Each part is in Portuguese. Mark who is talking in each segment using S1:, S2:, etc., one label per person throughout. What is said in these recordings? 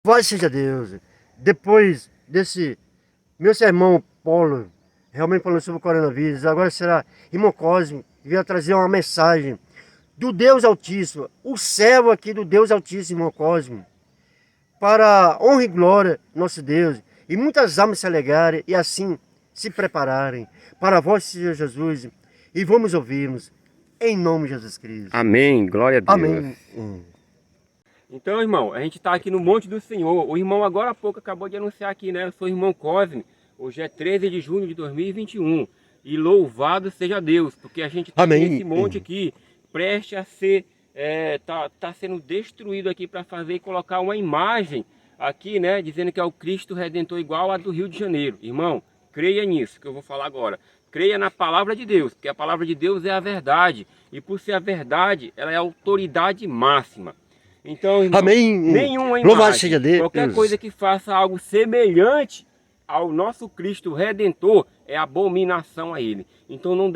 S1: Louvado seja Deus. Depois desse meu sermão Paulo, realmente falando sobre o coronavírus, agora será irmão Cosme, que veio trazer uma mensagem do Deus Altíssimo, o servo aqui do Deus Altíssimo, irmão Cosme, para a honra e glória do nosso Deus, e muitas almas se alegrarem e assim se prepararem para a voz de Senhor Jesus, e vamos ouvirmos, em nome de Jesus Cristo.
S2: Amém, glória a Deus.
S1: Amém.
S2: Então, irmão, a gente está aqui no Monte do Senhor. O irmão agora há pouco acabou de anunciar aqui, né? Eu sou o irmão Cosme. Hoje é 13 de junho de 2021. E louvado seja Deus, porque a gente está nesse monte aqui, preste a ser, tá sendo destruído aqui para fazer e colocar uma imagem aqui, né? Dizendo que é o Cristo Redentor igual a do Rio de Janeiro. Irmão, creia nisso que eu vou falar agora. Creia na palavra de Deus, porque a palavra de Deus é a verdade. E por ser a verdade, ela é a autoridade máxima. Então, irmão, nenhuma imagem, qualquer coisa que faça algo semelhante ao nosso Cristo Redentor é abominação a Ele. Então não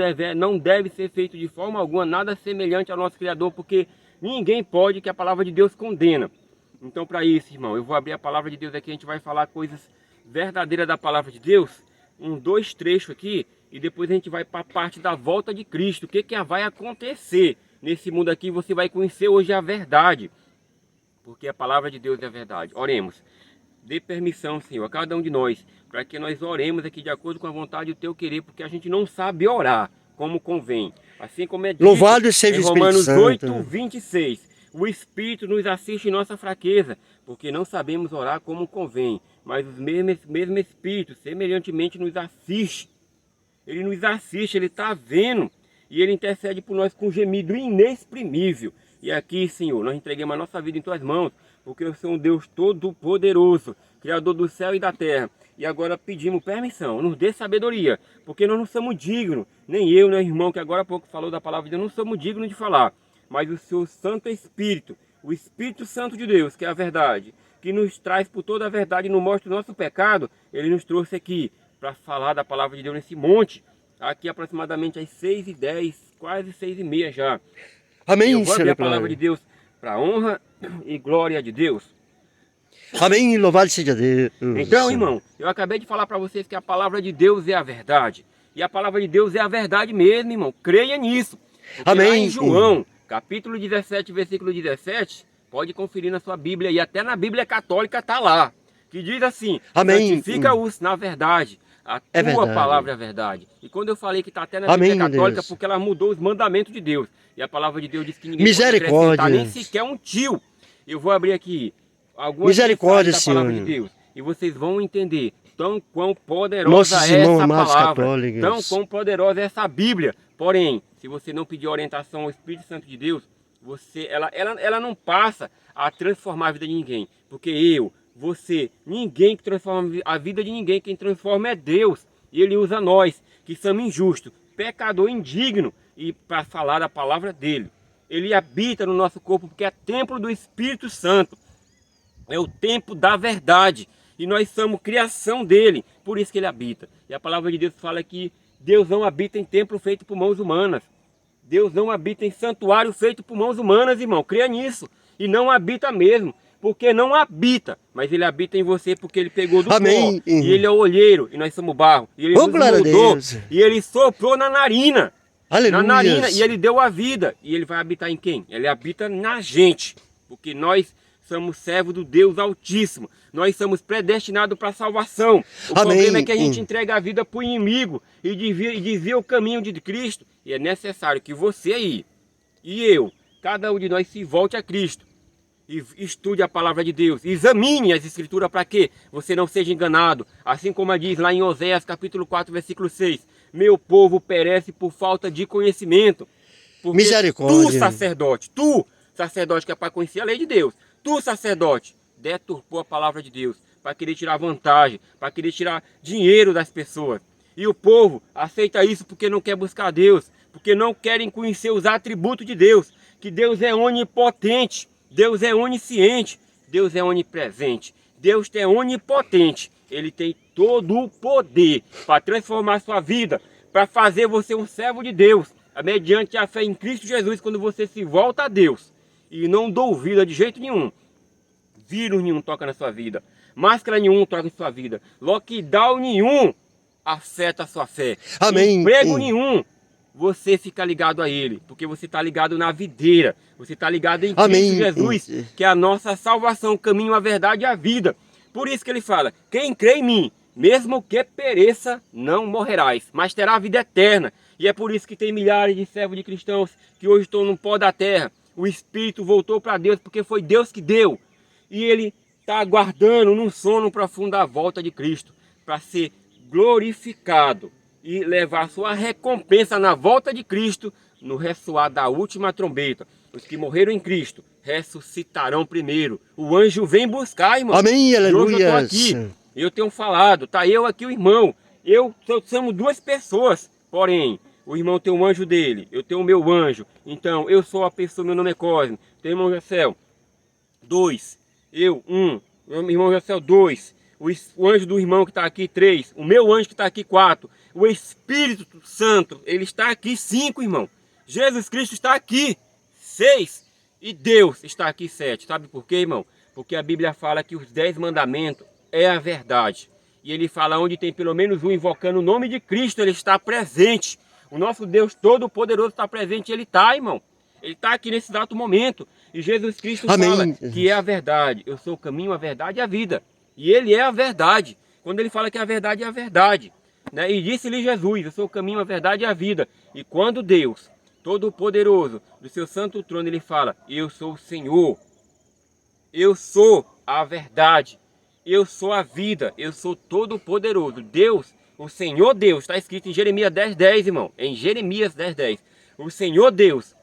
S2: deve ser feito de forma alguma nada semelhante ao nosso Criador, porque ninguém pode, que a palavra de Deus condena. Então para isso, irmão, eu vou abrir a palavra de Deus aqui, a gente vai falar coisas verdadeiras da palavra de Deus, dois trechos aqui, e depois a gente vai para a parte da volta de Cristo. O que vai acontecer nesse mundo aqui? Você vai conhecer hoje a verdade, porque a palavra de Deus é a verdade. Oremos. Dê permissão, Senhor, a cada um de nós, para que nós oremos aqui de acordo com a vontade do Teu querer, porque a gente não sabe orar como convém. Assim como é dito
S1: Louvado seja
S2: em Romanos 8, 26. O Espírito nos assiste em nossa fraqueza, porque não sabemos orar como convém. Mas o mesmo Espírito, semelhantemente, nos assiste. Ele nos assiste, Ele está vendo. E Ele intercede por nós com gemido inexprimível. E aqui, Senhor, nós entregamos a nossa vida em Tuas mãos, porque eu sou um Deus todo-poderoso, Criador do céu e da terra. E agora pedimos permissão, nos dê sabedoria, porque nós não somos dignos, nem eu, nem o irmão que agora há pouco falou da palavra de Deus, não somos dignos de falar. Mas o Seu Santo Espírito, o Espírito Santo de Deus, que é a verdade, que nos traz por toda a verdade e nos mostra o nosso pecado, Ele nos trouxe aqui para falar da palavra de Deus nesse monte, aqui aproximadamente às 6h10, quase 6h30 já.
S1: Amém,
S2: eu vou abrir a palavra de Deus para a honra e glória de Deus.
S1: Amém, louvado seja Deus.
S2: Então, irmão, eu acabei de falar para vocês que a palavra de Deus é a verdade. E a palavra de Deus é a verdade mesmo, irmão. Creia nisso. Porque
S1: amém.
S2: Lá em João, capítulo 17, versículo 17, pode conferir na sua Bíblia, e até na Bíblia católica está lá, que diz assim, santifica-os na verdade. A tua palavra é a verdade. E quando eu falei que está até na Bíblia católica, porque ela mudou os mandamentos de Deus. E a palavra de Deus diz que ninguém pode acrescentar nem sequer um tio. Eu vou abrir aqui algumas mensagens da palavra de Deus. E vocês vão entender tão quão poderosa é essa palavra. Tão quão poderosa é essa Bíblia. Porém, se você não pedir orientação ao Espírito Santo de Deus, ela não passa a transformar a vida de ninguém. Porque você, ninguém que transforma a vida de ninguém, quem transforma é Deus. E Ele usa nós, que somos injustos, pecador indigno, e para falar a palavra dele. Ele habita no nosso corpo, porque é templo do Espírito Santo. É o templo da verdade. E nós somos criação dele, por isso que ele habita. E a palavra de Deus fala que Deus não habita em templo feito por mãos humanas. Deus não habita em santuário feito por mãos humanas, irmão. Creia nisso. E não habita mesmo. Porque não habita, mas ele habita em você porque ele pegou do pó, e ele é o olheiro, e nós somos barro, e ele nos moldou, e ele soprou na narina, e ele deu a vida, e ele vai habitar em quem? Ele habita na gente, porque nós somos servos do Deus Altíssimo, nós somos predestinados para a salvação. O problema é que a gente entrega a vida para o inimigo, e desvia o caminho de Cristo, e é necessário que você aí, e eu, cada um de nós se volte a Cristo, e estude a palavra de Deus, examine as escrituras para que você não seja enganado, assim como diz lá em Oséias capítulo 4 versículo 6, meu povo perece por falta de conhecimento. Porque misericórdia. Tu sacerdote que é para conhecer a lei de Deus, tu sacerdote deturpou a palavra de Deus para querer tirar vantagem, para querer tirar dinheiro das pessoas, e o povo aceita isso porque não quer buscar Deus, porque não querem conhecer os atributos de Deus, que Deus é onipotente, Deus é onisciente, Deus é onipresente, Deus é onipotente. Ele tem todo o poder para transformar a sua vida, para fazer você um servo de Deus, mediante a fé em Cristo Jesus, quando você se volta a Deus e não duvida de jeito nenhum. vírus nenhum toca na sua vida, máscara nenhum toca na sua vida, lockdown nenhum afeta a sua fé,
S1: Amém.
S2: emprego nenhum você fica ligado a ele, porque você está ligado na videira, você está ligado em Cristo Jesus, que é a nossa salvação, o caminho, a verdade e a vida. Por isso que ele fala, quem crê em mim, mesmo que pereça, não morrerás, mas terá a vida eterna. E é por isso que tem milhares de servos de cristãos que hoje estão no pó da terra. O Espírito voltou para Deus, porque foi Deus que deu. E ele está aguardando num sono profundo a volta de Cristo, para ser glorificado e levar sua recompensa na volta de Cristo, no ressoar da última trombeta. Os que morreram em Cristo ressuscitarão primeiro. O anjo vem buscar, irmão.
S1: Amém, aleluia.
S2: Hoje eu estou aqui, eu tenho falado, tá eu aqui o irmão. Eu somos duas pessoas, porém, o irmão tem um anjo dele, eu tenho o meu anjo. Então, eu sou a pessoa, meu nome é Cosme. Tem o irmão Jacel, 2. Eu, 1. Meu irmão Jacel, 2. O anjo do irmão que está aqui, 3. O meu anjo que está aqui, 4. O Espírito Santo, ele está aqui, 5, irmão. Jesus Cristo está aqui, 6. E Deus está aqui, 7. Sabe por quê, irmão? Porque a Bíblia fala que os 10 mandamentos é a verdade. E ele fala onde tem pelo menos um invocando o nome de Cristo, ele está presente. O nosso Deus Todo-Poderoso está presente, ele está, irmão. Ele está aqui nesse exato momento. E Jesus Cristo fala que é a verdade. Eu sou o caminho, a verdade e a vida. E ele é a verdade. Quando ele fala que a verdade é a verdade. Né? E disse-lhe Jesus, eu sou o caminho, a verdade e a vida. E quando Deus, Todo-Poderoso, do seu santo trono, ele fala, eu sou o Senhor. Eu sou a verdade. Eu sou a vida. Eu sou Todo-Poderoso. Deus, o Senhor Deus, está escrito em Jeremias 10:10, irmão. Em Jeremias 10:10. O Senhor Deus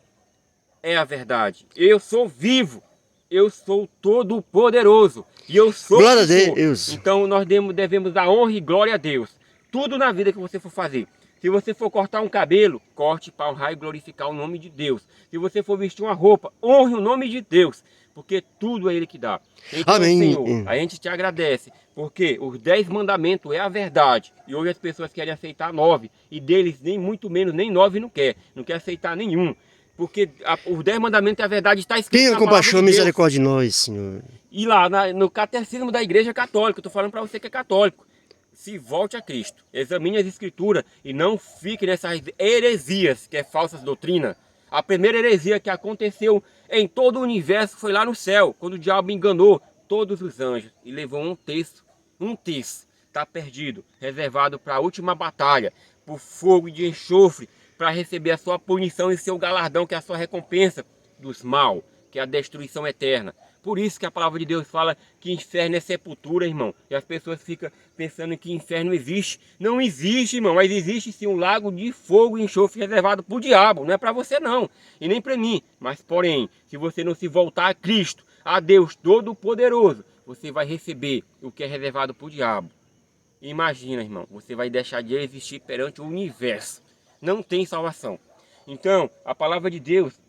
S2: é a verdade. Eu sou vivo. Eu sou Todo-Poderoso. E eu sou
S1: glória a Deus.
S2: Então nós devemos dar honra e glória a Deus. Tudo na vida que você for fazer. Se você for cortar um cabelo, corte para honrar e glorificar o nome de Deus. Se você for vestir uma roupa, honre o nome de Deus. Porque tudo é Ele que dá. Então,
S1: amém.
S2: Senhor, a gente te agradece. Porque os 10 mandamentos é a verdade. E hoje as pessoas querem aceitar 9. E deles nem muito menos, nem 9 não quer. Não quer aceitar nenhum. Porque os 10 mandamentos é a verdade, está escrito
S1: tenha
S2: na palavra
S1: compaixão e
S2: de Deus.
S1: misericórdia de nós, Senhor.
S2: E lá no catecismo da Igreja Católica, eu estou falando para você que é católico. Se volte a Cristo, examine as Escrituras e não fique nessas heresias, que é falsas doutrina. A primeira heresia que aconteceu em todo o universo foi lá no céu, quando o diabo enganou todos os anjos e levou um terço está perdido, reservado para a última batalha, por fogo de enxofre, para receber a sua punição e seu galardão, que é a sua recompensa dos mal, que é a destruição eterna. Por isso que a palavra de Deus fala que inferno é sepultura, irmão. E as pessoas ficam pensando que inferno existe. Não existe, irmão, mas existe sim um lago de fogo e enxofre reservado para o diabo. Não é para você não, e nem para mim. Mas porém, se você não se voltar a Cristo, a Deus Todo-Poderoso, você vai receber o que é reservado para o diabo. Imagina, irmão, você vai deixar de existir perante o universo. Não tem salvação. Então, a palavra de Deus,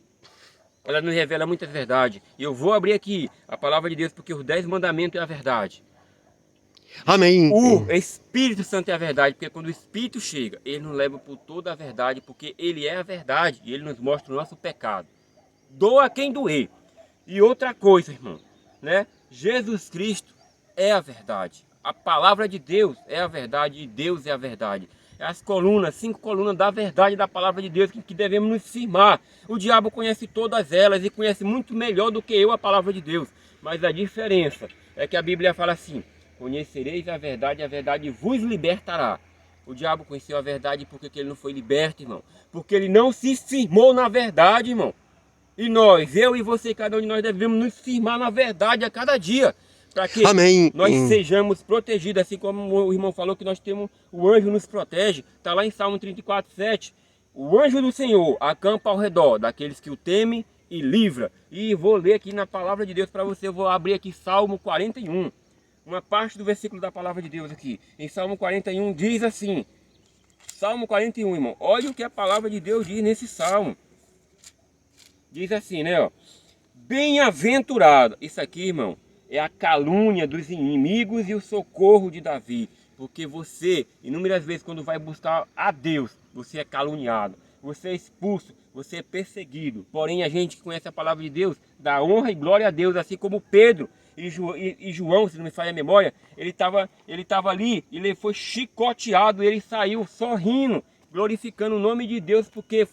S2: ela nos revela muita verdade. E eu vou abrir aqui a palavra de Deus, porque os 10 mandamentos é a verdade.
S1: Amém.
S2: O Espírito Santo é a verdade, porque quando o Espírito chega, ele nos leva por toda a verdade, porque ele é a verdade e ele nos mostra o nosso pecado. Doa quem doer. E outra coisa, irmão, né? Jesus Cristo é a verdade. A palavra de Deus é a verdade e Deus é a verdade. As colunas, 5 colunas da verdade da palavra de Deus que devemos nos firmar. O diabo conhece todas elas e conhece muito melhor do que eu a palavra de Deus. Mas a diferença é que a Bíblia fala assim, conhecereis a verdade vos libertará. O diabo conheceu a verdade porque ele não foi liberto, irmão. Porque ele não se firmou na verdade, irmão. E nós, eu e você, cada um de nós devemos nos firmar na verdade a cada dia. Para que nós sejamos protegidos, assim como o irmão falou que nós temos, o anjo nos protege. Está lá em Salmo 34:7. O anjo do Senhor acampa ao redor daqueles que o temem e livra. E vou ler aqui na palavra de Deus para você, eu vou abrir aqui Salmo 41. Uma parte do versículo da palavra de Deus aqui. Em Salmo 41 diz assim, Salmo 41, irmão, olha o que a palavra de Deus diz nesse Salmo. Diz assim, né, ó. Bem-aventurado, isso aqui, irmão, é a calúnia dos inimigos e o socorro de Davi. Porque você, inúmeras vezes, quando vai buscar a Deus, você é caluniado, você é expulso, você é perseguido. Porém, a gente que conhece a palavra de Deus, dá honra e glória a Deus, assim como Pedro. e João, se não me falha a memória, ele estava ali, ele foi chicoteado, ele saiu sorrindo, glorificando o nome de Deus, porque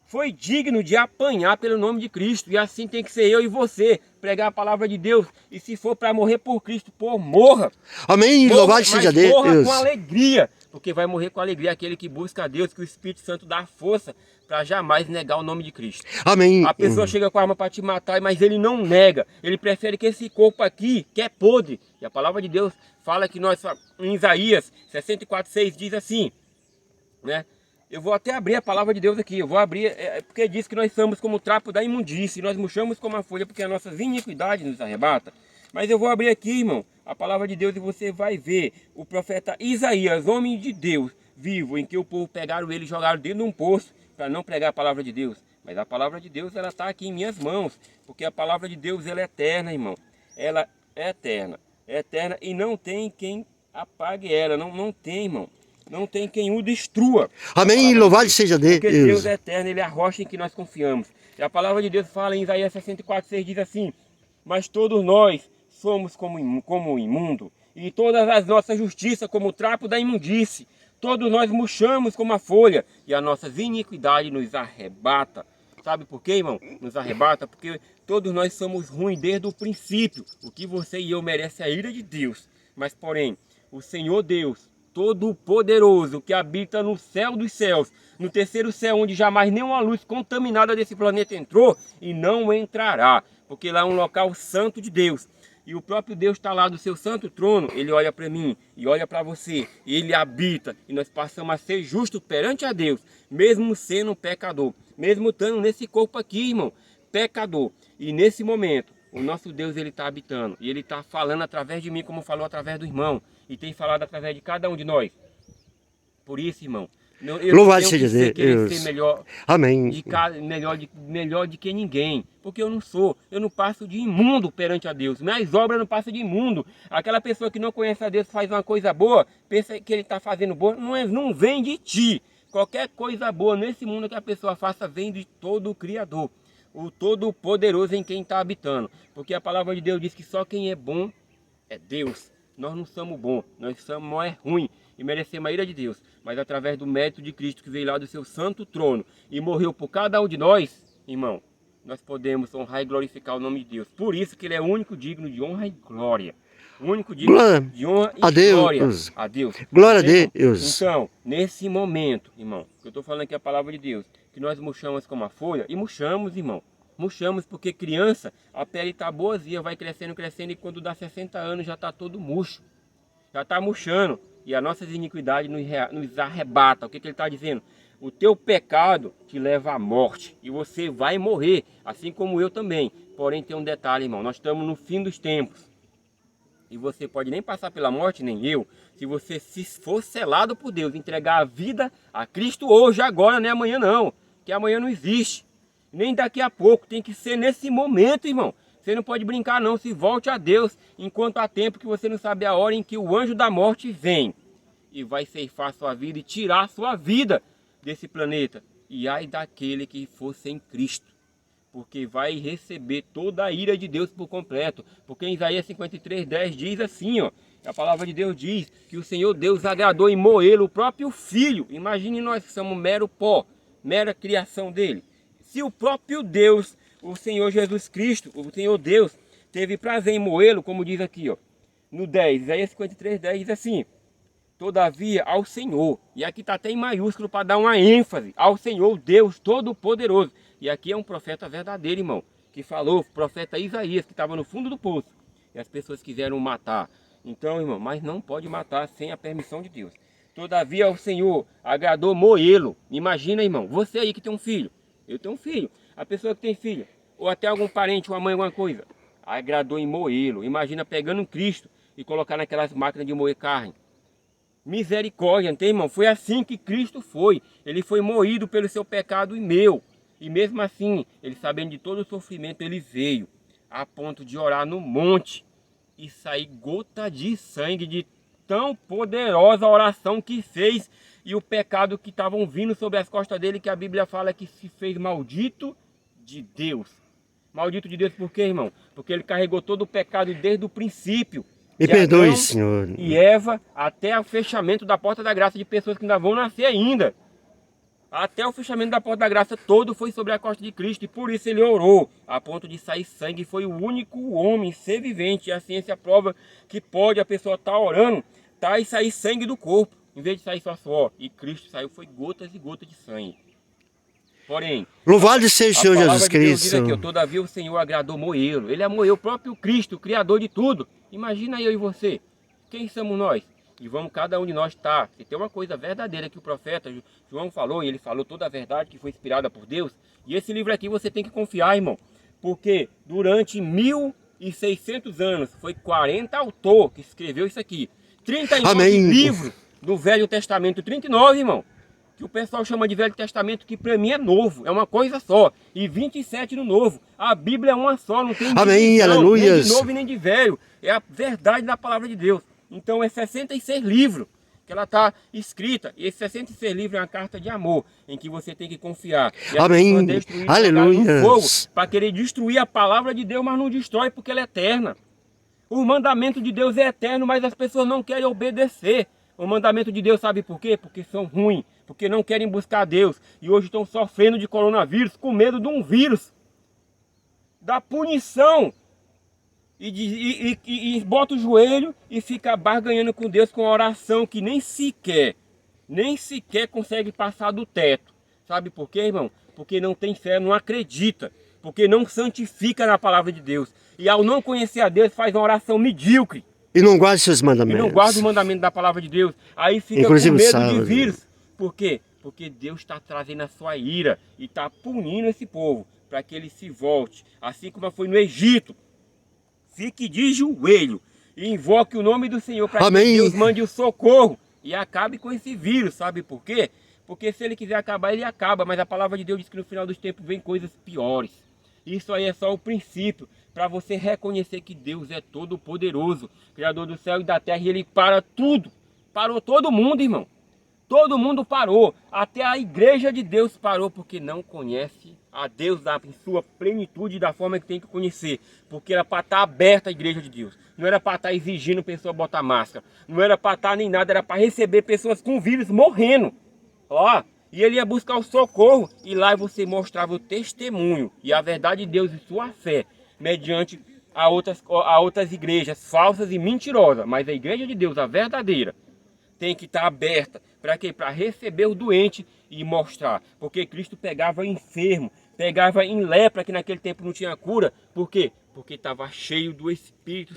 S2: foi digno de apanhar pelo nome de Cristo. E assim tem que ser eu e você, pregar a palavra de Deus. E se for para morrer por Cristo, morra.
S1: Amém. Louvado seja Deus.
S2: Morra com alegria, porque vai morrer com alegria aquele que busca a Deus, que o Espírito Santo dá força para jamais negar o nome de Cristo.
S1: Amém.
S2: A pessoa chega com a arma para te matar, mas ele não nega. Ele prefere que esse corpo aqui, que é podre. E a palavra de Deus fala que nós, em Isaías 64:6, diz assim, né? Eu vou até abrir a palavra de Deus aqui, eu vou abrir, porque diz que nós somos como o trapo da imundície, nós murchamos como a folha, porque a nossa iniquidade nos arrebata. Mas eu vou abrir aqui, irmão, a palavra de Deus, e você vai ver o profeta Isaías, homem de Deus, vivo, em que o povo pegaram ele e jogaram dentro de um poço, para não pregar a palavra de Deus. Mas a palavra de Deus, ela está aqui em minhas mãos, porque a palavra de Deus, ela é eterna, irmão. Ela é eterna, e não tem quem apague ela, não tem, irmão. Não tem quem o destrua.
S1: Amém, louvado seja Deus.
S2: Porque Deus é eterno, Ele é a rocha em que nós confiamos. E a palavra de Deus fala em Isaías 64:6, diz assim: mas todos nós somos como imundo, e todas as nossas justiças como o trapo da imundície. Todos nós murchamos como a folha, e a nossa iniquidade nos arrebata. Sabe por quê, irmão? Nos arrebata porque todos nós somos ruins desde o princípio. O que você e eu merecem é a ira de Deus. Mas, porém, o Senhor Deus, Todo-Poderoso, que habita no céu dos céus, no terceiro céu, onde jamais nenhuma luz contaminada desse planeta entrou e não entrará, porque lá é um local santo de Deus. E o próprio Deus está lá do seu santo trono, ele olha para mim e olha para você, e ele habita, e nós passamos a ser justos perante a Deus, mesmo sendo pecador, mesmo estando nesse corpo aqui, irmão, pecador. E nesse momento, o nosso Deus, ele está habitando, e ele está falando através de mim, como falou através do irmão, e tem falado através de cada um de nós. Por isso, irmão, eu
S1: louvado
S2: não
S1: seja Deus.
S2: Ser melhor,
S1: amém.
S2: Melhor de que ninguém, porque eu não passo de imundo perante a Deus. Minhas obras não passam de imundo. Aquela pessoa que não conhece a Deus, faz uma coisa boa, pensa que ele está fazendo boa, não vem de ti. Qualquer coisa boa nesse mundo que a pessoa faça vem de todo o Criador, o Todo-Poderoso em quem está habitando. Porque a palavra de Deus diz que só quem é bom é Deus. Nós não somos bons, nós somos ruim e merecemos a ira de Deus. Mas através do mérito de Cristo que veio lá do seu santo trono e morreu por cada um de nós, irmão, nós podemos honrar e glorificar o nome de Deus. Por isso que ele é o único digno de honra e glória. O único digno de honra e glória a Deus.
S1: Glória a Deus.
S2: Então, nesse momento, irmão, eu estou falando aqui a palavra de Deus, que nós murchamos como a folha, e murchamos, irmão. Murchamos porque criança, a pele está boazinha, vai crescendo, e quando dá 60 anos já está todo murcho. Já está murchando. E a nossa iniquidade nos arrebata. O que ele está dizendo? O teu pecado te leva à morte. E você vai morrer, assim como eu também. Porém tem um detalhe, irmão. Nós estamos no fim dos tempos. E você pode nem passar pela morte, nem eu. Se você for selado por Deus, entregar a vida a Cristo hoje, agora, nem amanhã não. Que amanhã não existe. Nem daqui a pouco, tem que ser nesse momento, irmão. Você não pode brincar não, se volte a Deus enquanto há tempo, que você não sabe a hora em que o anjo da morte vem. E vai ceifar sua vida e tirar sua vida desse planeta. E ai daquele que for sem Cristo. Porque vai receber toda a ira de Deus por completo. Porque em Isaías 53:10 diz assim, ó. A palavra de Deus diz que o Senhor Deus agradou em moê-lo o próprio Filho. Imagine nós que somos mero pó, mera criação dele. Se o próprio Deus, o Senhor Jesus Cristo, o Senhor Deus, teve prazer em moê-lo, como diz aqui, ó, no 10, Isaías 53:10 diz assim: todavia ao Senhor, e aqui está até em maiúsculo para dar uma ênfase, ao Senhor Deus Todo-Poderoso. E aqui é um profeta verdadeiro, irmão, que falou, o profeta Isaías, que estava no fundo do poço, e as pessoas quiseram matar. Então, irmão, mas não pode matar sem a permissão de Deus. Todavia ao Senhor agradou moê-lo. Imagina, irmão, você aí que tem um filho, eu tenho um filho, a pessoa que tem filho, ou até algum parente, uma mãe, alguma coisa, agradou em moê-lo. Imagina pegando um Cristo e colocar naquelas máquinas de moer carne. Misericórdia, não tem, irmão? Foi assim que Cristo foi. Ele foi moído pelo seu pecado e meu. E mesmo assim, ele sabendo de todo o sofrimento, ele veio a ponto de orar no monte e sair gota de sangue de tão poderosa oração que fez, e o pecado que estavam vindo sobre as costas dele, que a Bíblia fala que se fez maldito de Deus. Maldito de Deus por quê, irmão? Porque ele carregou todo o pecado desde o princípio.
S1: Me perdoe, Senhor.
S2: E Eva, até o fechamento da porta da graça de pessoas que ainda vão nascer ainda. Até o fechamento da porta da graça todo foi sobre a costa de Cristo. E por isso ele orou, a ponto de sair sangue. Foi o único homem ser vivente. E a ciência prova que pode a pessoa estar orando, e sair sangue do corpo, em vez de sair só suor. E Cristo saiu, foi gotas e gotas de sangue. Porém,
S1: louvado seja o Senhor Jesus Cristo.
S2: Diz aqui, todavia o Senhor agradou moê-lo. Ele amoeu o próprio Cristo, o Criador de tudo. Imagina eu e você. Quem somos nós? E vamos cada um de nós estar. Se tem uma coisa verdadeira que o profeta João falou, e ele falou toda a verdade que foi inspirada por Deus. E esse livro aqui você tem que confiar, irmão. Porque durante 1600 anos, foi 40 autores que escreveu isso aqui. 39 livros do Velho Testamento, 39, irmão. Que o pessoal chama de Velho Testamento, que para mim é novo, é uma coisa só. E 27 no Novo. A Bíblia é uma só, não tem
S1: Amém, aleluia.
S2: Nem de novo e nem de velho. É a verdade da palavra de Deus. Então é 66 livros que ela está escrita. E esses 66 livros é uma carta de amor, em que você tem que confiar. E
S1: amém, aleluia.
S2: Para querer destruir a palavra de Deus, mas não destrói porque ela é eterna. O mandamento de Deus é eterno, mas as pessoas não querem obedecer. O mandamento de Deus, sabe por quê? Porque são ruins, porque não querem buscar Deus. E hoje estão sofrendo de coronavírus, com medo de um vírus, da punição. E bota o joelho e fica barganhando com Deus com a oração que nem sequer consegue passar do teto. Sabe por quê, irmão? Porque não tem fé, não acredita. Porque não santifica na palavra de Deus. E ao não conhecer a Deus, faz uma oração medíocre.
S1: E não guarda seus mandamentos.
S2: E não guarda o mandamento da palavra de Deus. Aí fica com medo de vírus. Por quê? Porque Deus está trazendo a sua ira e está punindo esse povo para que ele se volte. Assim como foi no Egito. Fique de joelho e invoque o nome do Senhor para que Deus mande o socorro e acabe com esse vírus. Sabe por quê? Porque se ele quiser acabar, ele acaba. Mas a palavra de Deus diz que no final dos tempos vem coisas piores. Isso aí é só o princípio para você reconhecer que Deus é todo poderoso, Criador do céu e da terra, e ele para tudo. Parou todo mundo, irmão. Todo mundo parou. Até a igreja de Deus parou porque não conhece a Deus em sua plenitude, da forma que tem que conhecer. Porque era para estar aberta a igreja de Deus. Não era para estar exigindo pessoa botar máscara. Não era para estar nem nada. Era para receber pessoas com vírus morrendo. Ó, e ele ia buscar o socorro. E lá você mostrava o testemunho e a verdade de Deus e sua fé. Mediante a outras igrejas falsas e mentirosas. Mas a igreja de Deus, a verdadeira, tem que estar aberta. Para quê? Para receber o doente e mostrar. Porque Cristo pegava enfermo, pegava em lepra, que naquele tempo não tinha cura. Por quê? Porque estava cheio do Espírito.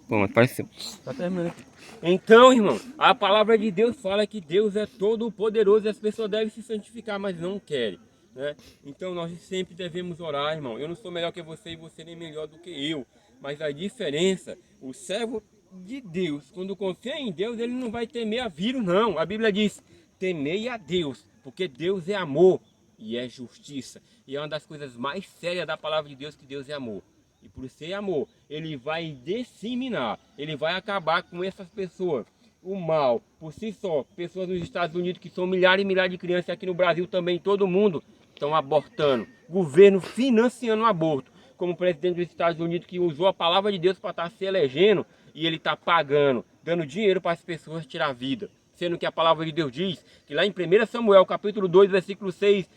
S2: Bom, mas parece... Tá terminando aqui. Então, irmão, a palavra de Deus fala que Deus é todo poderoso e as pessoas devem se santificar, mas não querem. Né? Então nós sempre devemos orar, irmão. Eu não sou melhor que você e você nem melhor do que eu. Mas a diferença, o servo de Deus, quando confia em Deus, ele não vai temer a vírus, não. A Bíblia diz, temei a Deus, porque Deus é amor e é justiça. E é uma das coisas mais sérias da palavra de Deus, que Deus é amor. E por ser amor, ele vai disseminar, ele vai acabar com essas pessoas. O mal, por si só, pessoas nos Estados Unidos, que são milhares e milhares de crianças, aqui no Brasil também, todo mundo estão abortando. Governo financiando o aborto. Como o presidente dos Estados Unidos, que usou a palavra de Deus para estar se elegendo, e ele está pagando, dando dinheiro para as pessoas tirar a vida. Sendo que a palavra de Deus diz que lá em 1 Samuel, capítulo 2, versículo 6,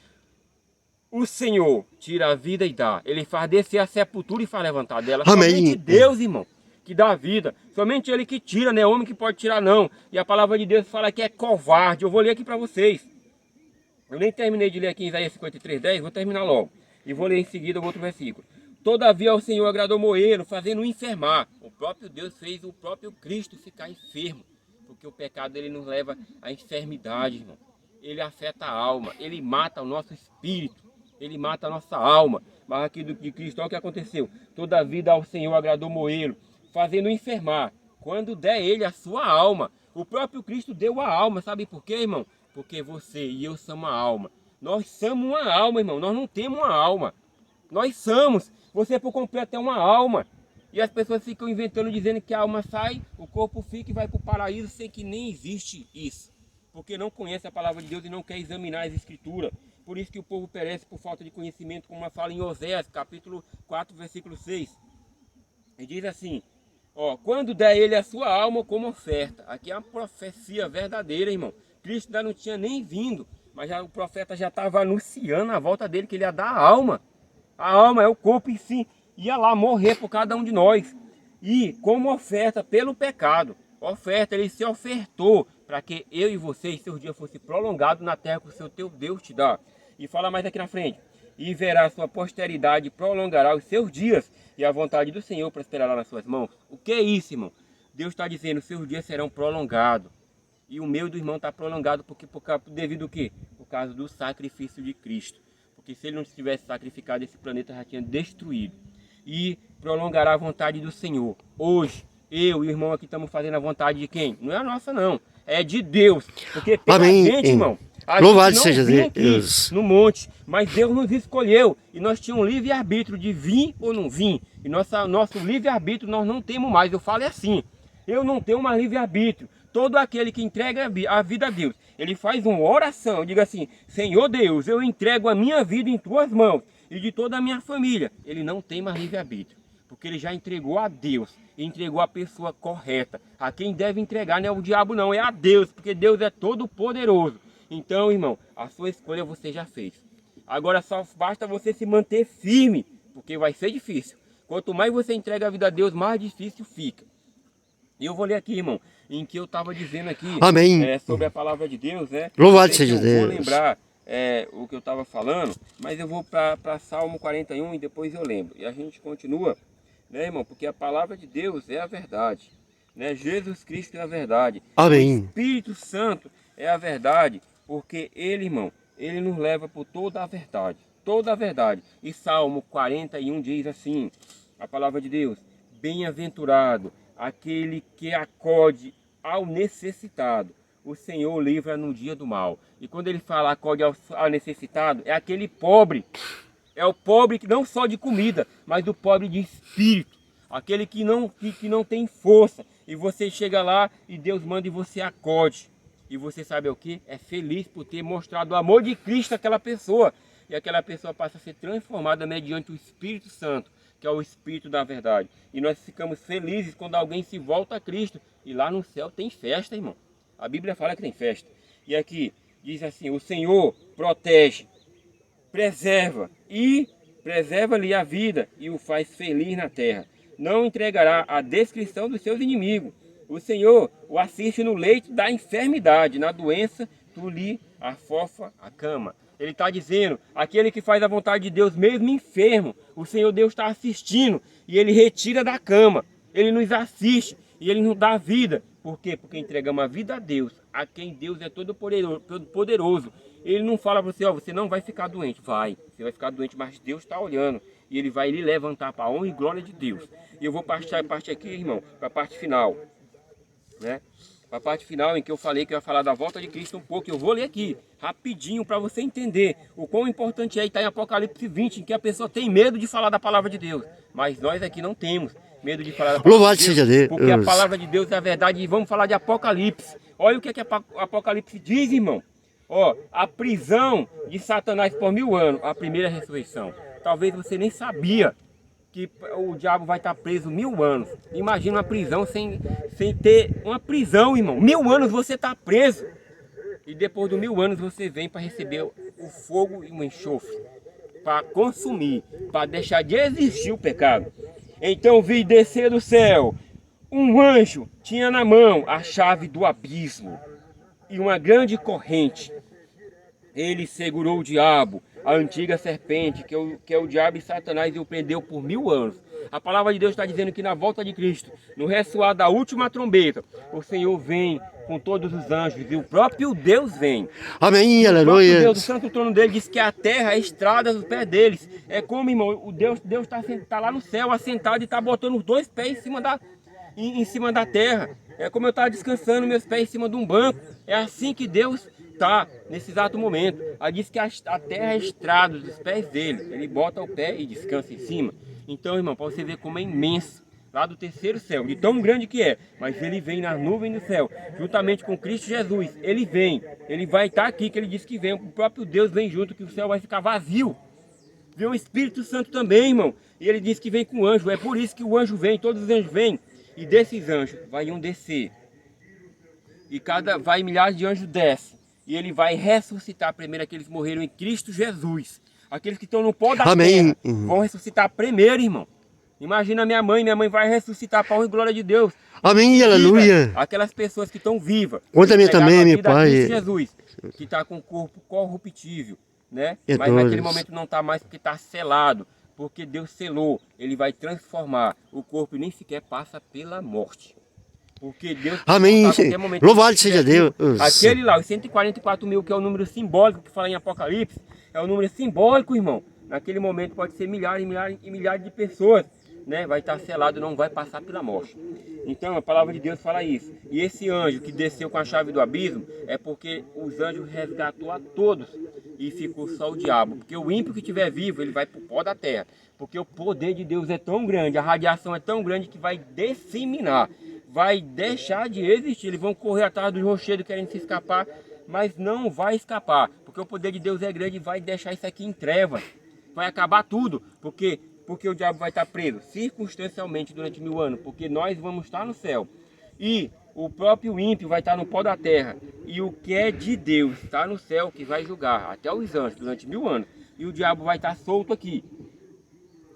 S2: o Senhor tira a vida e dá. Ele faz descer a sepultura e faz levantar dela.
S1: Amém.
S2: Somente Deus, irmão, que dá a vida. Somente Ele que tira, não é homem que pode tirar, não. E a palavra de Deus fala que é covarde. Eu vou ler aqui para vocês. Eu nem terminei de ler aqui em Isaías 53:10, vou terminar logo. E vou ler em seguida o outro versículo. Todavia o Senhor agradou Moeiro, fazendo enfermar. O próprio Deus fez o próprio Cristo ficar enfermo. Porque o pecado ele nos leva à enfermidade, irmão. Ele afeta a alma, ele mata o nosso espírito. Ele mata a nossa alma. Mas aqui de Cristo, olha o que aconteceu. Todavia ao Senhor agradou Moeiro, fazendo enfermar. Quando der ele a sua alma. O próprio Cristo deu a alma. Sabe por quê, irmão? Porque você e eu somos uma alma. Nós somos uma alma, irmão. Nós não temos uma alma. Nós somos. Você por completo é uma alma. E as pessoas ficam inventando, dizendo que a alma sai, o corpo fica e vai para o paraíso, sem que nem existe isso. Porque não conhece a palavra de Deus e não quer examinar as escrituras. Por isso que o povo perece por falta de conhecimento, como fala em Oséias, capítulo 4, versículo 6. E diz assim, ó, quando der ele a sua alma como oferta. Aqui é uma profecia verdadeira, irmão. Cristo ainda não tinha nem vindo, mas o profeta já estava anunciando a volta dele, que ele ia dar a alma. A alma é o corpo em si, ia lá morrer por cada um de nós. E como oferta pelo pecado. Oferta, ele se ofertou para que eu e vocês, seus dias fossem prolongados na terra que o seu teu Deus te dá. E fala mais aqui na frente. E verá sua posteridade, prolongará os seus dias, e a vontade do Senhor prosperará nas suas mãos. O que é isso, irmão? Deus está dizendo, seus dias serão prolongados. E o meu do irmão está prolongado devido ao quê? Por causa do sacrifício de Cristo. Porque se ele não tivesse sacrificado, esse planeta já tinha destruído. E prolongará a vontade do Senhor. Hoje, eu e o irmão aqui estamos fazendo a vontade de quem? Não é a nossa não, é de Deus. Porque pela gente, irmão,
S1: louvado seja Deus
S2: no monte, mas Deus nos escolheu. E nós tínhamos um livre-arbítrio de vir ou não vir. E nosso livre-arbítrio nós não temos mais. Eu falo assim, eu não tenho mais livre-arbítrio. Todo aquele que entrega a vida a Deus, ele faz uma oração, diga assim, Senhor Deus, eu entrego a minha vida em tuas mãos e de toda a minha família. Ele não tem mais livre-arbítrio, porque ele já entregou a Deus, e entregou a pessoa correta. A quem deve entregar não é o diabo não, é a Deus, porque Deus é todo poderoso. Então, irmão, a sua escolha você já fez. Agora só basta você se manter firme, porque vai ser difícil. Quanto mais você entrega a vida a Deus, mais difícil fica. E eu vou ler aqui, irmão, em que eu estava dizendo aqui sobre a palavra de Deus, né?
S1: Louvado seja Deus.
S2: Eu vou lembrar o que eu estava falando, mas eu vou para Salmo 41 e depois eu lembro. E a gente continua, né, irmão? Porque a palavra de Deus é a verdade, né? Jesus Cristo é a verdade.
S1: Amém.
S2: O Espírito Santo é a verdade, porque ele, irmão, ele nos leva por toda a verdade. Toda a verdade. E Salmo 41 diz assim, a palavra de Deus, bem-aventurado aquele que acode ao necessitado, o Senhor livra no dia do mal. E quando ele fala acode ao necessitado, é aquele pobre, é o pobre que não só de comida, mas o pobre de espírito, aquele que não tem força, e você chega lá e Deus manda e você acode, e você sabe o que? É feliz por ter mostrado o amor de Cristo àquela pessoa, e aquela pessoa passa a ser transformada mediante o Espírito Santo, que é o Espírito da verdade. E nós ficamos felizes quando alguém se volta a Cristo. E lá no céu tem festa, irmão. A Bíblia fala que tem festa. E aqui diz assim, o Senhor protege, preserva-lhe a vida e o faz feliz na terra. Não entregará a descrição dos seus inimigos. O Senhor o assiste no leito da enfermidade, na doença tu lhe afofa a cama. Ele está dizendo, aquele que faz a vontade de Deus, mesmo enfermo, o Senhor Deus está assistindo e Ele retira da cama, Ele nos assiste e Ele nos dá vida. Por quê? Porque entregamos a vida a Deus, a quem Deus é todo poderoso. Ele não fala para você, ó, você não vai ficar doente, você vai ficar doente, mas Deus está olhando e Ele vai lhe levantar para a honra e glória de Deus. E eu vou partir aqui, irmão, para a parte final, né? A parte final em que eu falei que eu ia falar da volta de Cristo um pouco, eu vou ler aqui, rapidinho, para você entender o quão importante é. Está em Apocalipse 20, em que a pessoa tem medo de falar da palavra de Deus, mas nós aqui não temos medo de falar da palavra
S1: Louvado
S2: de Deus,
S1: seja Deus,
S2: porque a palavra de Deus é a verdade. E vamos falar de Apocalipse. Olha o que Apocalipse diz, irmão. Ó, a prisão de Satanás por 1000 anos, a primeira ressurreição. Talvez você nem sabia que o diabo vai estar preso 1000 anos. Imagina uma prisão sem ter uma prisão, irmão. 1000 anos você está preso. E depois de 1000 anos você vem para receber o fogo e o enxofre. Para consumir, para deixar de existir o pecado. Então vi descer do céu. Um anjo tinha na mão a chave do abismo e uma grande corrente. Ele segurou o diabo, a antiga serpente, que é o diabo e Satanás, e o prendeu por 1000 anos. A palavra de Deus está dizendo que na volta de Cristo, no ressoar da última trombeta, o Senhor vem com todos os anjos e o próprio Deus vem.
S1: Amém, aleluia.
S2: O próprio Deus, o santo trono dele, diz que a terra é estrada dos pés deles. É como, irmão, o Deus está lá no céu, assentado, e está botando os dois pés em cima da terra. É como eu estava descansando meus pés em cima de um banco. É assim que Deus está nesse exato momento. Aí diz que a terra é estrada dos pés dele. Ele bota o pé e descansa em cima. Então, irmão, para você ver como é imenso lá do terceiro céu, de tão grande que é, mas ele vem nas nuvens do céu, juntamente com Cristo Jesus. Ele vem, ele vai estar aqui, que ele disse que vem, o próprio Deus vem junto, que o céu vai ficar vazio. Vem o Espírito Santo também, irmão, e ele disse que vem com anjo. É por isso que o anjo vem, todos os anjos vêm, e desses anjos vai um descer, e milhares de anjos descem, e ele vai ressuscitar primeiro aqueles que morreram em Cristo Jesus. Aqueles que estão no pó da terra vão ressuscitar primeiro, irmão. Imagina minha mãe vai ressuscitar para a honra e glória de Deus.
S1: Amém, aleluia.
S2: Aquelas pessoas que estão vivas.
S1: Conta a minha também, meu pai.
S2: Jesus, que está com o corpo corruptível, né? Mas naquele momento não está mais porque está selado. Porque Deus selou. Ele vai transformar o corpo e nem sequer passa pela morte. Porque Deus...
S1: Amém. Louvado seja Deus.
S2: Aquele lá, os 144 mil, que é o número simbólico que fala em Apocalipse, é o número simbólico, irmão. Naquele momento pode ser milhares e milhares e milhares de pessoas, né? Vai estar selado, não vai passar pela morte. Então a palavra de Deus fala isso. E esse anjo que desceu com a chave do abismo é porque os anjos resgatou a todos e ficou só o diabo. Porque o ímpio que estiver vivo, ele vai para o pó da terra. Porque o poder de Deus é tão grande, a radiação é tão grande que vai disseminar, vai deixar de existir. Eles vão correr atrás dos rochedos querendo se escapar, mas não vai escapar. Porque o poder de Deus é grande e vai deixar isso aqui em trevas. Vai acabar tudo, porque o diabo vai estar preso circunstancialmente durante 1000 anos, porque nós vamos estar no céu. E o próprio ímpio vai estar no pó da terra. E o que é de Deus está no céu, que vai julgar até os anjos durante 1000 anos. E o diabo vai estar solto aqui,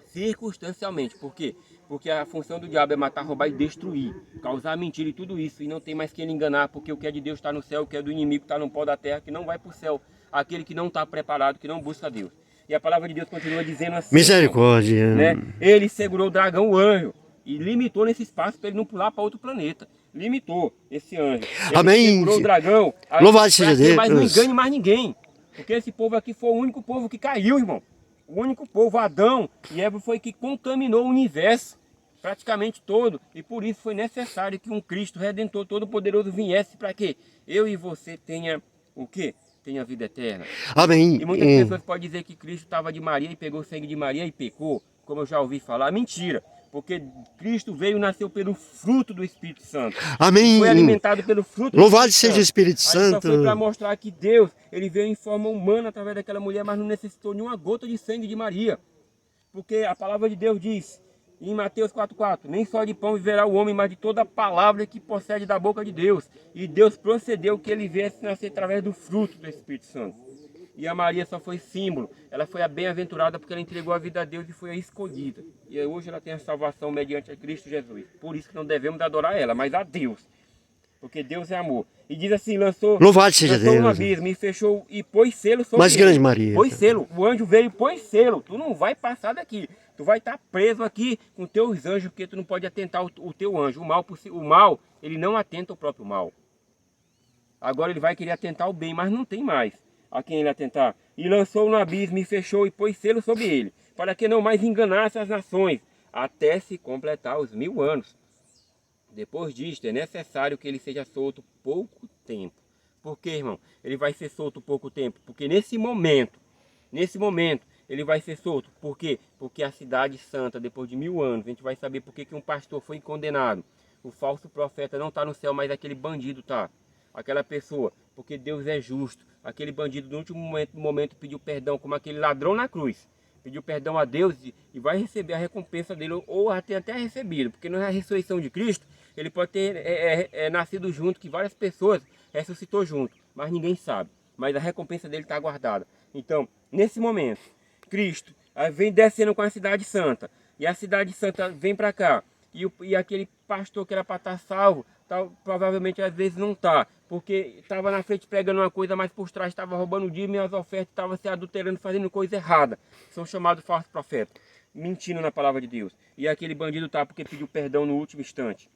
S2: circunstancialmente. Por quê? Porque a função do diabo é matar, roubar e destruir, causar mentira e tudo isso. E não tem mais quem ele enganar, porque o que é de Deus está no céu, o que é do inimigo está no pó da terra, que não vai para o céu. Aquele que não está preparado, que não busca Deus. E a palavra de Deus continua dizendo assim,
S1: misericórdia,
S2: né? Ele segurou o dragão, o anjo, e limitou nesse espaço para ele não pular para outro planeta. Limitou esse anjo. Ele
S1: amém.
S2: Segurou o dragão.
S1: Louvado seja Deus.
S2: Mas não engane mais ninguém. Porque esse povo aqui foi o único povo que caiu, irmão. O único povo, Adão e Eva, foi que contaminou o universo, praticamente todo. E por isso foi necessário que um Cristo Redentor Todo-Poderoso viesse para que eu e você tenha o quê? Tenha vida eterna.
S1: Amém.
S2: E muitas pessoas podem dizer que Cristo estava de Maria e pegou o sangue de Maria e pecou, como eu já ouvi falar. Mentira, porque Cristo veio e nasceu pelo fruto do Espírito Santo.
S1: Amém.
S2: Foi alimentado pelo fruto do
S1: Louvado
S2: Espírito
S1: seja o Espírito Santo.
S2: Só foi para mostrar que Deus, ele veio em forma humana através daquela mulher, mas não necessitou de uma gota de sangue de Maria. Porque a palavra de Deus diz, em Mateus 4,4, nem só de pão viverá o homem, mas de toda a palavra que procede da boca de Deus. E Deus procedeu que ele viesse nascer através do fruto do Espírito Santo. E a Maria só foi símbolo, ela foi a bem-aventurada porque ela entregou a vida a Deus e foi a escolhida. E hoje ela tem a salvação mediante a Cristo Jesus. Por isso que não devemos adorar ela, mas a Deus. Porque Deus é amor. E diz assim,
S1: louvado seja Deus.
S2: Um abismo e fechou e pôs selo sobre
S1: mais grande Maria.
S2: Pôs selo, o anjo veio e pôs selo. Tu não vai passar daqui. Tu vai estar preso aqui com teus anjos, porque tu não pode atentar o teu anjo. O mal, ele não atenta o próprio mal. Agora ele vai querer atentar o bem, mas não tem mais a quem ele atentar. E lançou no abismo e fechou e pôs selo sobre ele, para que não mais enganasse as nações, até se completar os 1000 anos. Depois disto, é necessário que ele seja solto pouco tempo. Por quê, irmão? Ele vai ser solto pouco tempo, porque nesse momento, ele vai ser solto. Por quê? Porque a cidade santa, depois de 1000 anos, a gente vai saber por que um pastor foi condenado. O falso profeta não está no céu, mas aquele bandido está. Aquela pessoa, porque Deus é justo. Aquele bandido, no último momento pediu perdão, como aquele ladrão na cruz. Pediu perdão a Deus e vai receber a recompensa dele, ou até recebido. Porque na ressurreição de Cristo, ele pode ter nascido junto, que várias pessoas ressuscitou junto, mas ninguém sabe. Mas a recompensa dele está guardada. Então, nesse momento, Cristo vem descendo com a cidade santa, e a cidade santa vem para cá, e aquele pastor que era para estar salvo, provavelmente às vezes não está, porque estava na frente pregando uma coisa, mas por trás estava roubando o dízimo e as ofertas, estava se adulterando, fazendo coisa errada. São chamados falsos profetas, mentindo na palavra de Deus. E aquele bandido está porque pediu perdão no último instante.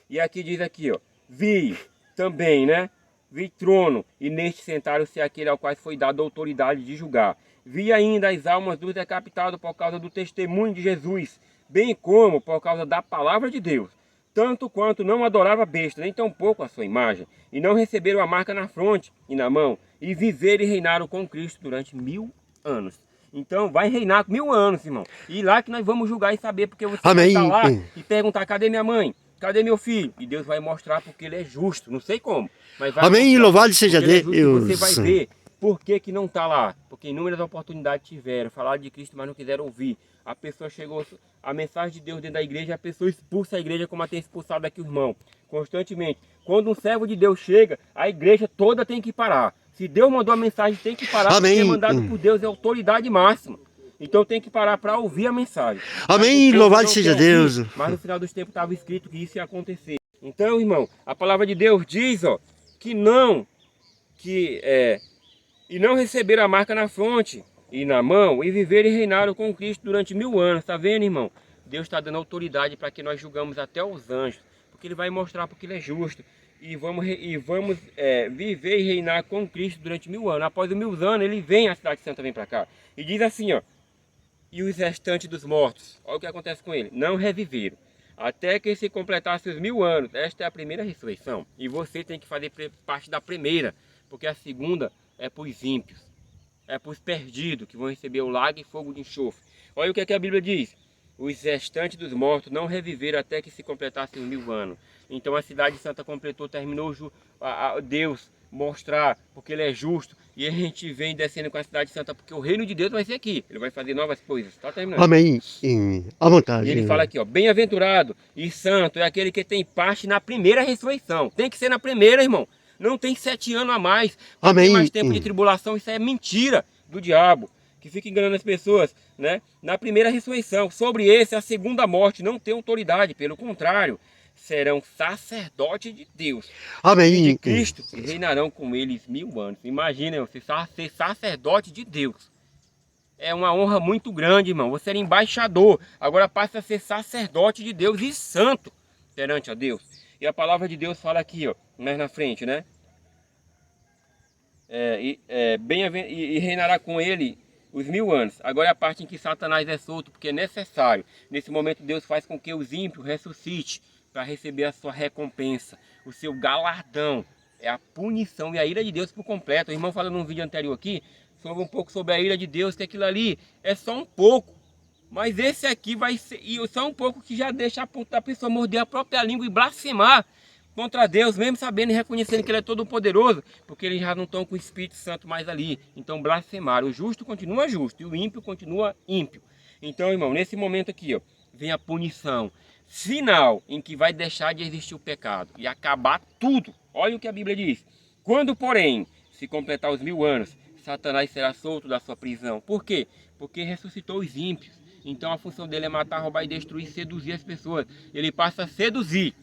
S2: E aqui diz aqui, ó, vi também, né? Vi trono, e neste sentaram-se aquele ao qual foi dada a autoridade de julgar. Vi ainda as almas dos decapitados por causa do testemunho de Jesus, bem como por causa da palavra de Deus. Tanto quanto não adorava a besta, nem tampouco a sua imagem, e não receberam a marca na fronte e na mão, e viveram e reinaram com Cristo durante 1000 anos. Então vai reinar 1000 anos, irmão. E lá que nós vamos julgar e saber, porque você
S1: Amém.
S2: vai estar lá e perguntar, cadê minha mãe? Cadê meu filho? E Deus vai mostrar porque ele é justo, não sei como. Mas vai
S1: Amém,
S2: mostrar,
S1: louvado seja
S2: porque ele é
S1: Deus.
S2: justo, e você vai ver por que não está lá. Porque inúmeras oportunidades tiveram, falaram de Cristo, mas não quiseram ouvir. A pessoa chegou, a mensagem de Deus dentro da igreja, a pessoa expulsa a igreja como ela tem expulsado aqui o irmão, constantemente. Quando um servo de Deus chega, a igreja toda tem que parar. Se Deus mandou a mensagem, tem que parar,
S1: Amém.
S2: porque é mandado por Deus, é autoridade máxima. Então tem que parar para ouvir a mensagem.
S1: Amém, louvado seja Deus.
S2: Mas no final dos tempos estava escrito que isso ia acontecer. Então, irmão, a palavra de Deus diz, ó, que não receberam a marca na fronte e na mão e viveram e reinaram com Cristo durante 1000 anos. Tá vendo, irmão? Deus está dando autoridade para que nós julgamos até os anjos, porque ele vai mostrar porque ele é justo. E vamos viver e reinar com Cristo durante 1000 anos. Após os 1000 anos, ele vem, a cidade santa vem para cá. E diz assim, ó, e os restantes dos mortos, olha o que acontece com ele, não reviveram, até que se completasse os 1000 anos. Esta é a primeira ressurreição. E você tem que fazer parte da primeira, porque a segunda é para os ímpios, é para os perdidos, que vão receber o lago e fogo de enxofre. Olha o que a Bíblia diz. Os restantes dos mortos não reviveram até que se completassem os 1000 anos. Então a cidade santa completou, terminou Deus mostrar, porque ele é justo, e a gente vem descendo com a cidade santa, porque o reino de Deus vai ser aqui, ele vai fazer novas coisas. Está terminando.
S1: Amém. À vontade.
S2: E ele fala aqui, ó, bem-aventurado e santo é aquele que tem parte na primeira ressurreição. Tem que ser na primeira, irmão. Não tem 7 anos a mais.
S1: Amém.
S2: Tem mais tempo de tribulação, isso é mentira do diabo, que fica enganando as pessoas, né? Na primeira ressurreição, sobre esse, a segunda morte não tem autoridade, pelo contrário, serão sacerdotes de Deus.
S1: Amém.
S2: E de Cristo, e reinarão com eles 1000 anos. Imagina, você ser sacerdote de Deus. É uma honra muito grande, irmão. Você era embaixador, agora passa a ser sacerdote de Deus e santo perante a Deus. E a palavra de Deus fala aqui, ó, mais na frente, né? E reinará com ele os 1000 anos. Agora é a parte em que Satanás é solto, porque é necessário. Nesse momento Deus faz com que os ímpios ressuscitem para receber a sua recompensa, o seu galardão. É a punição e a ira de Deus por completo. O irmão falou num vídeo anterior aqui, sobre um pouco sobre a ira de Deus, que aquilo ali é só um pouco. Mas esse aqui vai ser, e só um pouco que já deixa a ponta da pessoa morder a própria língua e blasfemar contra Deus, mesmo sabendo e reconhecendo que ele é todo poderoso, porque eles já não estão com o Espírito Santo mais ali. Então blasfemaram. O justo continua justo e o ímpio continua ímpio. Então, irmão, nesse momento aqui, ó, vem a punição final em que vai deixar de existir o pecado e acabar tudo. Olha o que a Bíblia diz. Quando, porém, se completar os 1000 anos, Satanás será solto da sua prisão. Por quê? Porque ressuscitou os ímpios. Então a função dele é matar, roubar e destruir, seduzir as pessoas. Ele passa a seduzir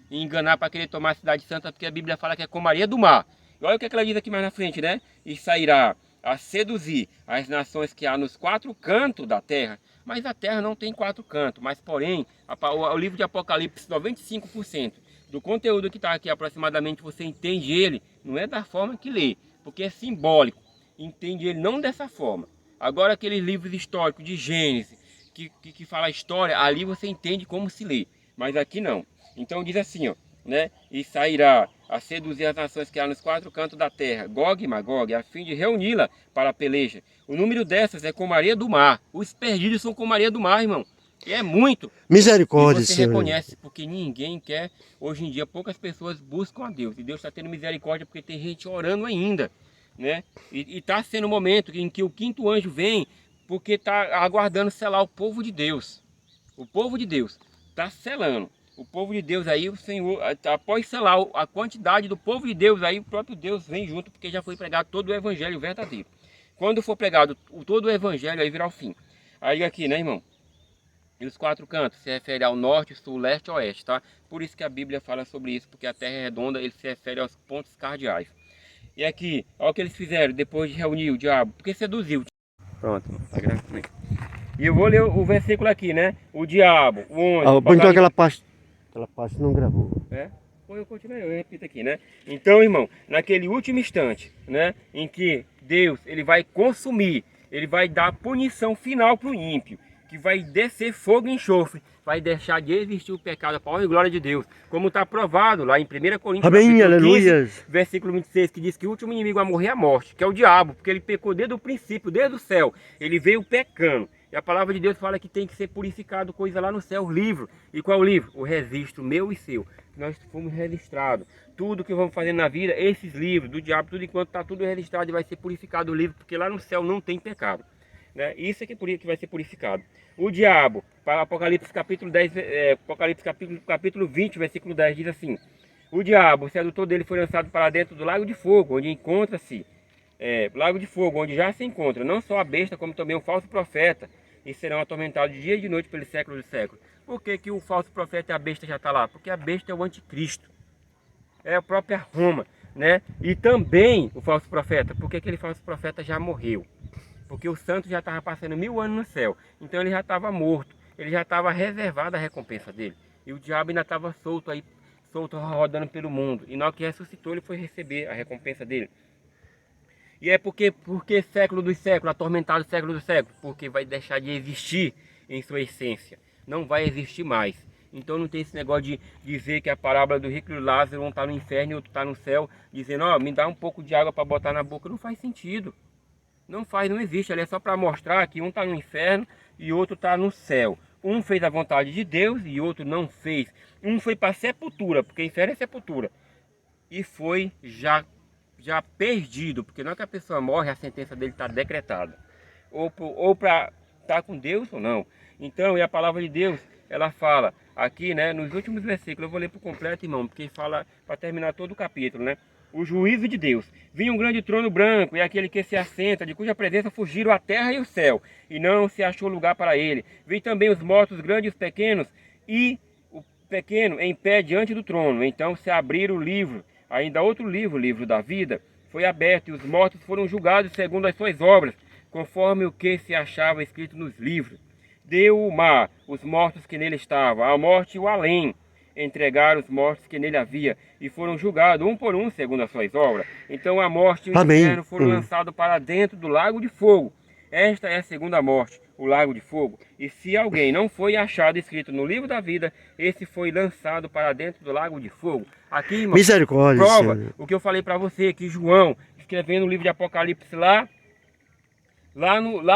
S2: e enganar para querer tomar a cidade santa, porque a Bíblia fala que é como a areia do mar. E olha o que ela diz aqui mais na frente, né? E sairá a seduzir as nações que há nos 4 cantos da terra. Mas a terra não tem 4 cantos. Mas porém, o livro de Apocalipse, 95% do conteúdo que está aqui aproximadamente, você entende ele, não é da forma que lê, porque é simbólico. Entende ele não dessa forma. Agora aqueles livros históricos de Gênesis, que fala a história, ali você entende como se lê. Mas aqui não. Então diz assim, ó, né? E sairá a seduzir as nações que há nos 4 cantos da terra, Gog e Magog, a fim de reuni-la para a peleja. O número dessas é como a areia do mar. Os perdidos são como a areia do mar, irmão. E é muito.
S1: Misericórdia,
S2: e você
S1: Senhor.
S2: reconhece, porque ninguém quer, hoje em dia, poucas pessoas buscam a Deus. E Deus está tendo misericórdia porque tem gente orando ainda, né? E está sendo o momento em que o 5º anjo vem, porque está aguardando selar o povo de Deus. O povo de Deus está selando. O povo de Deus aí, o Senhor, após selar a quantidade do povo de Deus aí, o próprio Deus vem junto, porque já foi pregado todo o evangelho verdadeiro. Quando for pregado todo o evangelho, aí virá o fim. Aí aqui, né, irmão? E os 4 cantos se refere ao norte, sul, leste e oeste, tá? Por isso que a Bíblia fala sobre isso, porque a terra é redonda, ele se refere aos pontos cardeais. E aqui, olha o que eles fizeram depois de reunir o diabo, porque seduziu. Pronto, tá gravando. E eu vou ler o versículo aqui, né? O diabo, o anjo...
S1: Então aquela parte não gravou.
S2: É? Ou eu continuo, eu repito aqui, né? Então, irmão, naquele último instante, né? Em que Deus, ele vai consumir, ele vai dar a punição final para o ímpio, que vai descer fogo e enxofre, vai deixar de existir o pecado para a honra e glória de Deus, como está provado lá em 1 Coríntios,
S1: Amém,
S2: capítulo
S1: aleluia.
S2: 15, versículo 26, que diz que o último inimigo a morrer é a morte, que é o diabo, porque ele pecou desde o princípio, desde o céu, ele veio pecando. E a palavra de Deus fala que tem que ser purificado coisa lá no céu, livro. E qual livro? O registro meu e seu. Nós fomos registrados. Tudo que vamos fazer na vida, esses livros do diabo, tudo enquanto está tudo registrado, vai ser purificado o livro, porque lá no céu não tem pecado. Né? Isso é que vai ser purificado. O diabo, para Apocalipse capítulo 10, Apocalipse capítulo 20, versículo 10, diz assim: o diabo, o sedutor dele, foi lançado para dentro do lago de fogo, onde encontra-se, lago de fogo, onde já se encontra não só a besta, como também um falso profeta, e serão atormentados de dia e de noite pelos séculos dos séculos. Por que que o falso profeta e a besta já está lá? Porque a besta é o anticristo, é a própria Roma, né? E também o falso profeta, porque aquele falso profeta já morreu. Porque o santo já estava passando 1000 anos no céu, então ele já estava morto, ele já estava reservado a recompensa dele. E o diabo ainda estava solto aí, rodando pelo mundo. E na hora que ressuscitou, ele foi receber a recompensa dele. E é porque século dos séculos, atormentado século dos séculos, porque vai deixar de existir em sua essência, não vai existir mais. Então não tem esse negócio de dizer que a parábola do rico e do Lázaro, um está no inferno e outro está no céu, dizendo, ó, me dá um pouco de água para botar na boca. Não faz sentido. Não faz, não existe. Ali é só para mostrar que um está no inferno e outro está no céu. Um fez a vontade de Deus e outro não fez. Um foi para a sepultura, porque inferno é sepultura, e foi já perdido, porque não é que a pessoa morre, a sentença dele está decretada. Ou para estar com Deus ou não. Então, e a palavra de Deus, ela fala aqui, né, nos últimos versículos, eu vou ler por completo, irmão, porque fala para terminar todo o capítulo, né? O juízo de Deus. Vinha um grande trono branco, e aquele que se assenta, de cuja presença fugiram a terra e o céu, e não se achou lugar para ele. Vi também os mortos, grandes e os pequenos, e o pequeno em pé diante do trono. Então se abriram o livro, ainda outro livro, o livro da vida, foi aberto, e os mortos foram julgados segundo as suas obras, conforme o que se achava escrito nos livros. Deu o mar, os mortos que nele estavam, a morte e o além, entregaram os mortos que nele havia, e foram julgados um por um segundo as suas obras. Então a morte e o inferno foram lançados para dentro do lago de fogo. Esta é a segunda morte, o lago de fogo. E se alguém não foi achado escrito no livro da vida, esse foi lançado para dentro do lago de fogo. Aqui, irmão,
S1: misericórdia,
S2: prova
S1: Senhor.
S2: o que eu falei para você, que João, escrevendo o livro de Apocalipse lá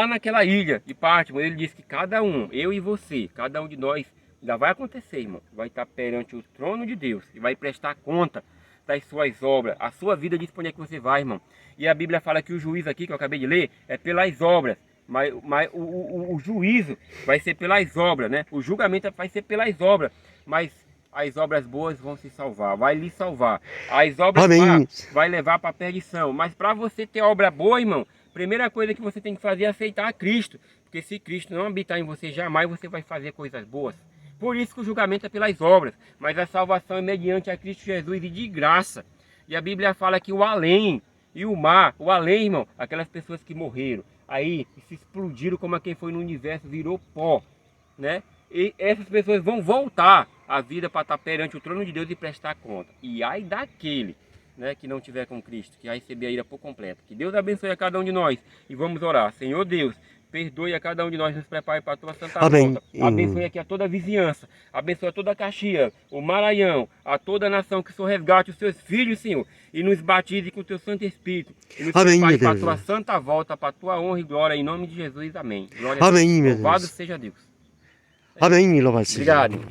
S2: naquela ilha de Patmos, ele disse que cada um, eu e você, cada um de nós, ainda vai acontecer, irmão, vai estar perante o trono de Deus e vai prestar conta das suas obras. A sua vida diz para onde é que você vai, irmão. E a Bíblia fala que o juízo aqui, que eu acabei de ler, é pelas obras. Mas o juízo vai ser pelas obras, né? O julgamento vai ser pelas obras. Mas as obras boas vão se salvar, vai lhe salvar. As obras más vai levar para a perdição. Mas para você ter obra boa, irmão, primeira coisa que você tem que fazer é aceitar a Cristo. Porque se Cristo não habitar em você, jamais você vai fazer coisas boas. Por isso que o julgamento é pelas obras, mas a salvação é mediante a Cristo Jesus e de graça. E a Bíblia fala que o além e o mar, o além, irmão, aquelas pessoas que morreram, aí se explodiram como quem foi no universo, virou pó, né? E essas pessoas vão voltar à vida para estar perante o trono de Deus e prestar conta. E ai daquele, né, que não tiver com Cristo, que vai receber a ira por completo. Que Deus abençoe a cada um de nós e vamos orar. Senhor Deus, perdoe a cada um de nós, nos prepare para a tua santa volta. Abençoe aqui a toda a vizinhança, abençoe a toda a Caxias, o Maranhão, a toda a nação, que o Senhor resgate os seus filhos, Senhor, e nos batize com o teu Santo Espírito, e nos prepare para a tua santa volta, para a tua honra e glória, em nome de Jesus, amém. Glória a Deus. Louvado seja Deus.
S1: Amém, louvado seja.
S2: Obrigado.